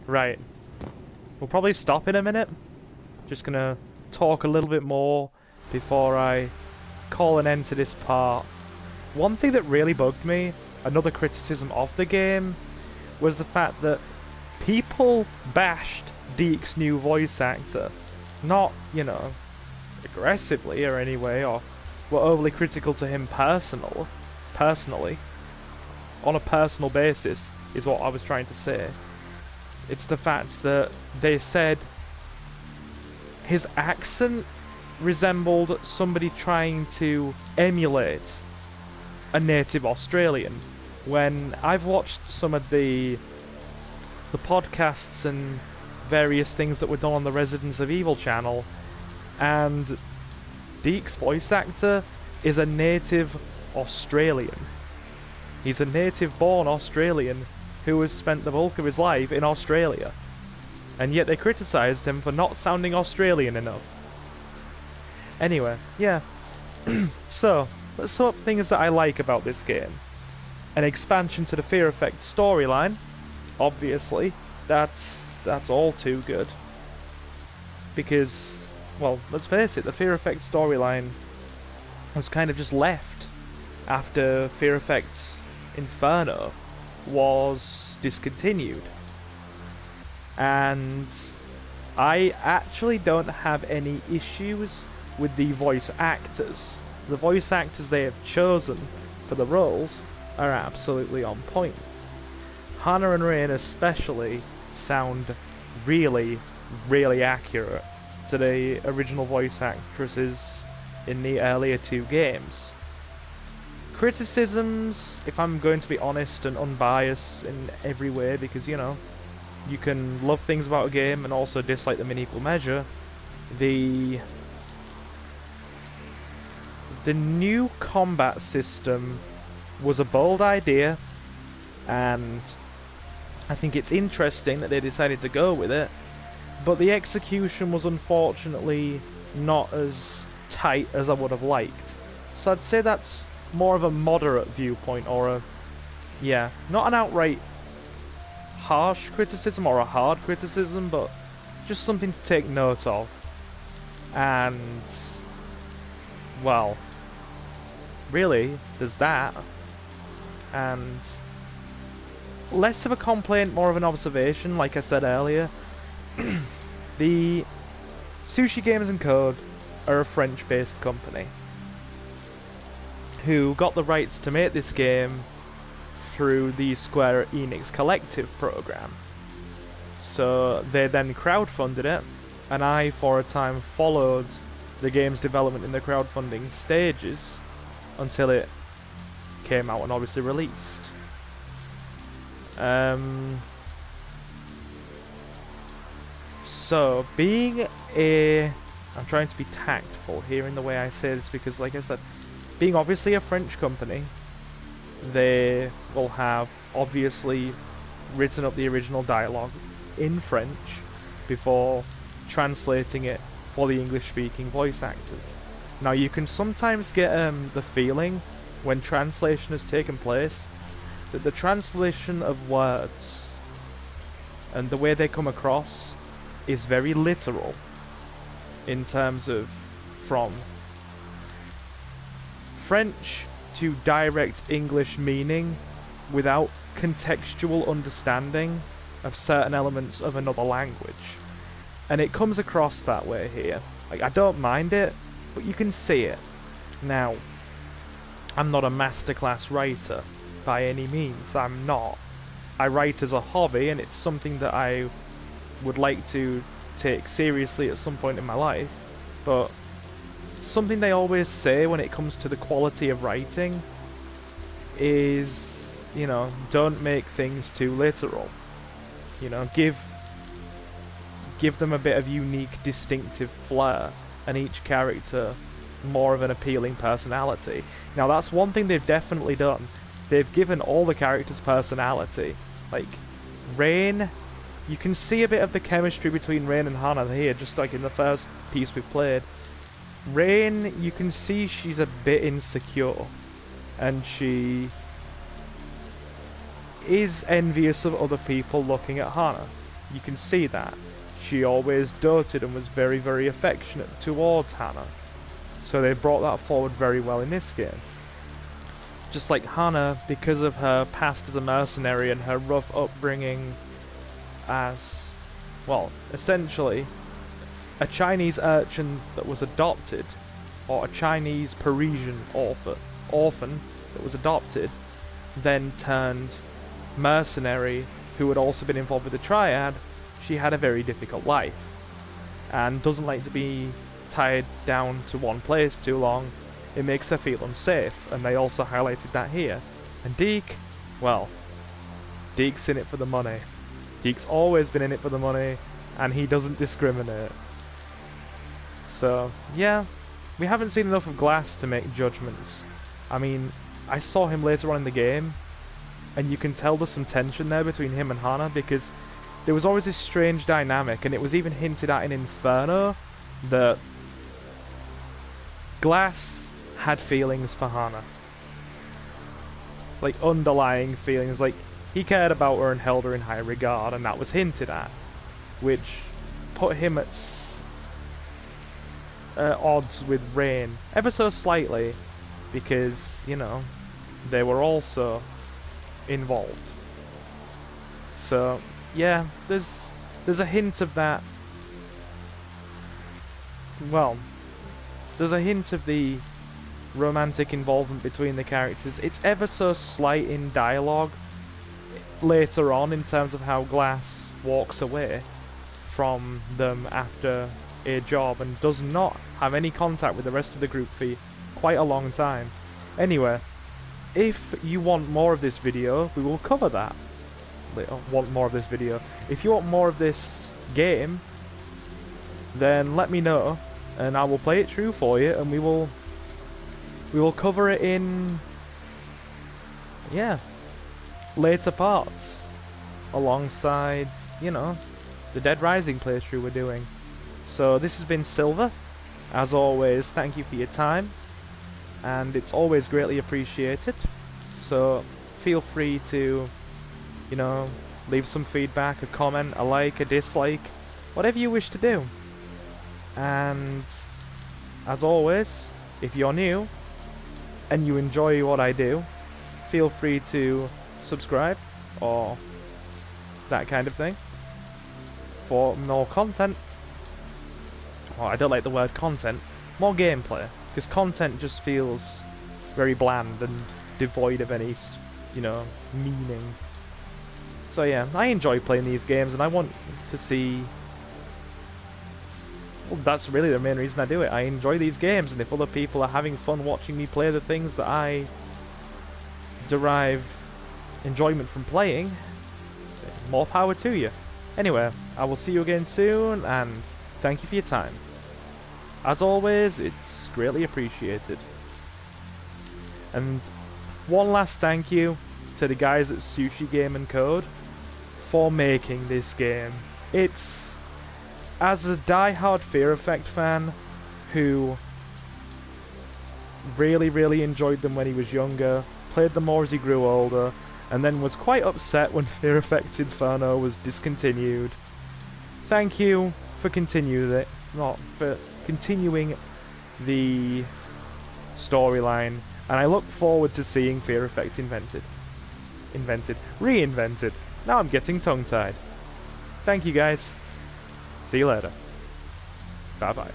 Right. We'll probably stop in a minute. Just gonna talk a little bit more before I call an end to this part. One thing that really bugged me, another criticism of the game, was the fact that people bashed Deke's new voice actor. Not, you know, aggressively or anyway, or were overly critical to him personally. On a personal basis, is what I was trying to say. It's the fact that they said his accent resembled somebody trying to emulate a native Australian. When I've watched some of the podcasts and various things that were done on the Residents of Evil channel, and Deke's voice actor is a native Australian. He's a native-born Australian who has spent the bulk of his life in Australia. And yet they criticised him for not sounding Australian enough. Anyway, yeah. So, let's sum up things that I like about this game. An expansion to the Fear Effect storyline. Obviously, that's all too good. Because, well, let's face it, the Fear Effect storyline was kind of just left after Fear Effect Inferno was discontinued. And I actually don't have any issues with the voice actors. The voice actors they have chosen for the roles are absolutely on point. Hannah and Rain especially sound really, really accurate to the original voice actresses in the earlier two games. Criticisms, if I'm going to be honest and unbiased in every way, because, you know, you can love things about a game and also dislike them in equal measure. The new combat system was a bold idea, and I think it's interesting that they decided to go with it, but the execution was unfortunately not as tight as I would have liked. So I'd say that's more of a moderate viewpoint, or a, yeah, not an outright harsh criticism or a hard criticism, but just something to take note of. And, well, really, there's that. And less of a complaint, more of an observation, like I said earlier. The Sushee Games and Code are a French-based company who got the rights to make this game through the Square Enix Collective program. So they then crowdfunded it, and I for a time followed the game's development in the crowdfunding stages until it came out and obviously released. So being I'm trying to be tactful here in the way I say this, because like I said, being obviously a French company, they will have obviously written up the original dialogue in French before translating it for the English-speaking voice actors. Now you can sometimes get the feeling when translation has taken place that the translation of words and the way they come across is very literal in terms of from French to direct English meaning without contextual understanding of certain elements of another language. And it comes across that way here. Like, I don't mind it, but you can see it. Now, I'm not a masterclass writer by any means. I'm not. I write as a hobby, and it's something that I would like to take seriously at some point in my life. But something they always say when it comes to the quality of writing is, you know, don't make things too literal. You know, give them a bit of unique, distinctive flair, and each character more of an appealing personality. Now that's one thing they've definitely done. They've given all the characters personality. Like, Rain, you can see a bit of the chemistry between Rain and Hannah here, just like in the first piece we played. Rain, you can see she's a bit insecure, and she is envious of other people looking at Hannah. you can see that. She always doted and was very, very affectionate towards Hannah. So they brought that forward very well in this game. Just like Hannah, because of her past as a mercenary and her rough upbringing as, well, essentially a Chinese urchin that was adopted, or a Chinese Parisian orphan that was adopted, then turned mercenary, who had also been involved with the Triad. She had a very difficult life, and doesn't like to be tied down to one place too long. It makes her feel unsafe, and they also highlighted that here. And Deke, well, Deke's in it for the money. Deke's always been in it for the money, and he doesn't discriminate. So, yeah, we haven't seen enough of Glass to make judgments. I mean, I saw him later on in the game, and you can tell there's some tension there between him and Hannah, because there was always this strange dynamic, and it was even hinted at in Inferno that Glass had feelings for Hannah. Like, underlying feelings, like, he cared about her and held her in high regard, and that was hinted at, which put him at odds with Rain, ever so slightly, because, you know, they were also involved. So, yeah, there's a hint of that. Well, there's a hint of the romantic involvement between the characters. It's ever so slight in dialogue later on in terms of how Glass walks away from them after a job and does not have any contact with the rest of the group for quite a long time. Anyway, if you want more of this video, we will cover that. Want more of this video. If you want more of this game, then let me know, and I will play it through for you, and we will cover it in, yeah, later parts, alongside, you know, the Dead Rising playthrough we're doing. So this has been Silver. As always, thank you for your time, and it's always greatly appreciated. So feel free to, you know, leave some feedback, a comment, a like, a dislike, whatever you wish to do. And as always, if you're new and you enjoy what I do, feel free to subscribe or that kind of thing for more content. Oh, I don't like the word content, more gameplay, because content just feels very bland and devoid of any, you know, meaning. So yeah, I enjoy playing these games, and I want to see... Well, that's really the main reason I do it. I enjoy these games, and if other people are having fun watching me play the things that I derive enjoyment from playing, more power to you. Anyway, I will see you again soon, and thank you for your time. As always, it's greatly appreciated. And one last thank you to the guys at Sushee Game & Code for making this game. It's, as a die-hard Fear Effect fan who really enjoyed them when he was younger, played them more as he grew older, and then was quite upset when Fear Effect Inferno was discontinued. Thank you for continuing the storyline, and I look forward to seeing Fear Effect reinvented. Now I'm getting tongue-tied. Thank you guys. See you later. Bye bye.